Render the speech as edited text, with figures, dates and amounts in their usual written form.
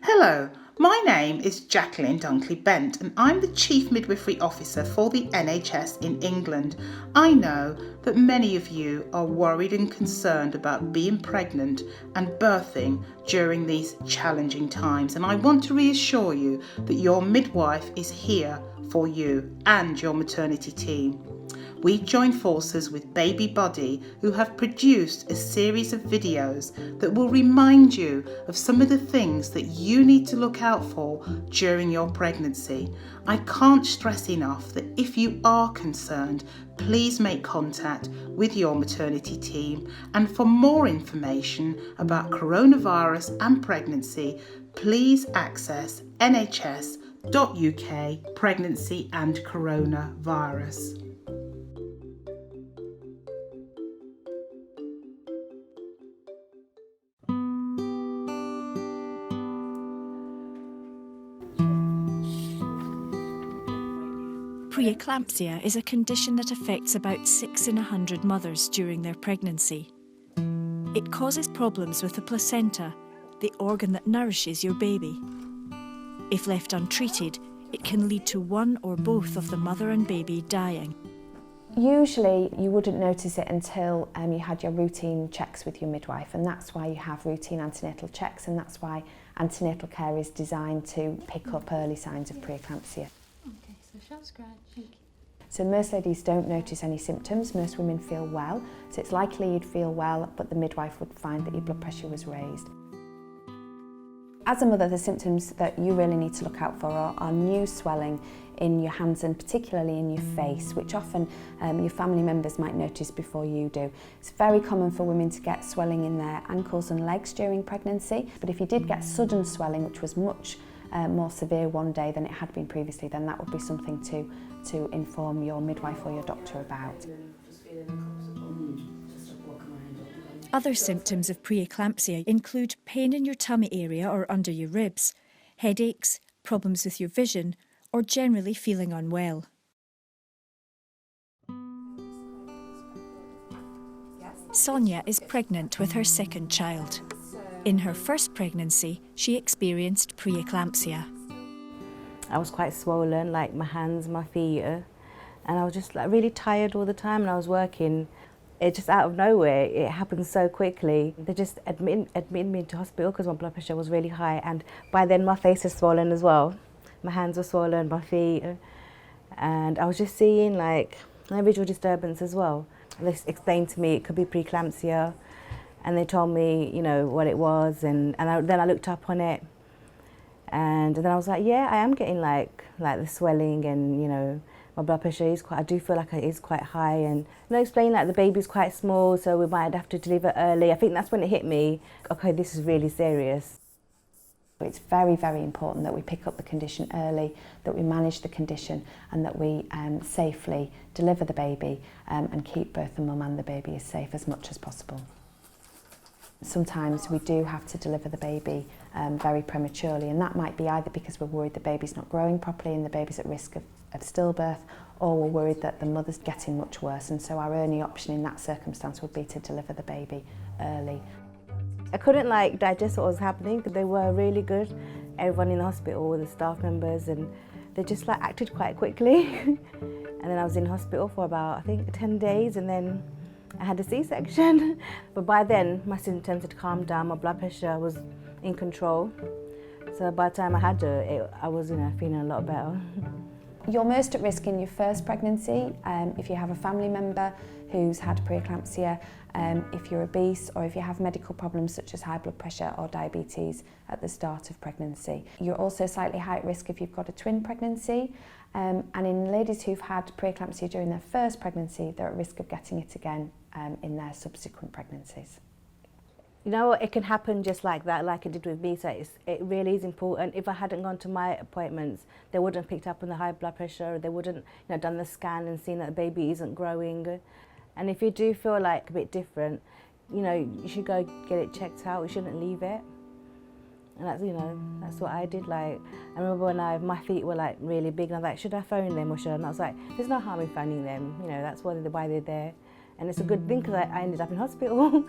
Hello, my name is Jacqueline Dunkley-Bent and I'm the Chief Midwifery Officer for the NHS in England. I know that many of you are worried and concerned about being pregnant and birthing during these challenging times, and I want to reassure you that your midwife is here for you and your maternity team. We join forces with Baby Body, who have produced a series of videos that will remind you of some of the things that you need to look out for during your pregnancy. I can't stress enough that if you are concerned, please make contact with your maternity team. And for more information about coronavirus and pregnancy, please access nhs.uk Pregnancy and Coronavirus. Pre-eclampsia is a condition that affects about 6 in 100 mothers during their pregnancy. It causes problems with the placenta, the organ that nourishes your baby. If left untreated, it can lead to one or both of the mother and baby dying. Usually you wouldn't notice it until you had your routine checks with your midwife, and that's why you have routine antenatal checks, and that's why antenatal care is designed to pick up early signs of preeclampsia. Okay, so short scratch, thank you. So most ladies don't notice any symptoms, most women feel well, so it's likely you'd feel well, but the midwife would find that your blood pressure was raised. As a mother, the symptoms that you really need to look out for are new swelling in your hands and particularly in your face, which often your family members might notice before you do. It's very common for women to get swelling in their ankles and legs during pregnancy, but if you did get sudden swelling, which was much more severe one day than it had been previously, then that would be something to inform your midwife or your doctor about. Other symptoms of preeclampsia include pain in your tummy area or under your ribs, headaches, problems with your vision, or generally feeling unwell. Sonia is pregnant with her second child. In her first pregnancy, she experienced preeclampsia. I was quite swollen, like my hands, my feet, and I was just like really tired all the time, and I was working. It just out of nowhere, it happened so quickly. They just admitted me into hospital because my blood pressure was really high, and by then my face was swollen as well. My hands were swollen, my feet, and I was just seeing like a visual disturbance as well. They explained to me it could be preeclampsia, and they told me, you know, what it was, and then I looked up on it, and then I was like, yeah, I am getting like the swelling, and you know, my blood pressure is I do feel like it is quite high, and they explained like the baby's quite small, so we might have to deliver early. I think that's when it hit me, okay, this is really serious. It's very, very important that we pick up the condition early, that we manage the condition, and that we safely deliver the baby and keep both the mum and the baby as safe as much as possible. Sometimes we do have to deliver the baby very prematurely, and that might be either because we're worried the baby's not growing properly and the baby's at risk of stillbirth, or we're worried that the mother's getting much worse, and so our only option in that circumstance would be to deliver the baby early. I couldn't like digest what was happening, because they were really good, everyone in the hospital, the staff members, and they just like acted quite quickly. And then I was in hospital for about, I think, 10 days, and then I had a C-section. But by then my symptoms had calmed down, my blood pressure was in control. So by the time I had her, I was, you know, feeling a lot better. You're most at risk in your first pregnancy if you have a family member who's had preeclampsia, if you're obese, or if you have medical problems such as high blood pressure or diabetes at the start of pregnancy. You're also slightly high at risk if you've got a twin pregnancy, and in ladies who've had preeclampsia during their first pregnancy, they're at risk of getting it again in their subsequent pregnancies. You know, it can happen just like that, like it did with me, so it really is important. If I hadn't gone to my appointments, they wouldn't have picked up on the high blood pressure, they wouldn't, you know, done the scan and seen that the baby isn't growing. And if you do feel like a bit different, you know, you should go get it checked out, you shouldn't leave it. And that's, you know, that's what I did. Like, I remember when my feet were like really big, and I was like, should I phone them or should I not? I was like, there's no harm in phoning them, you know, that's why they're there. And it's a good thing because I ended up in hospital.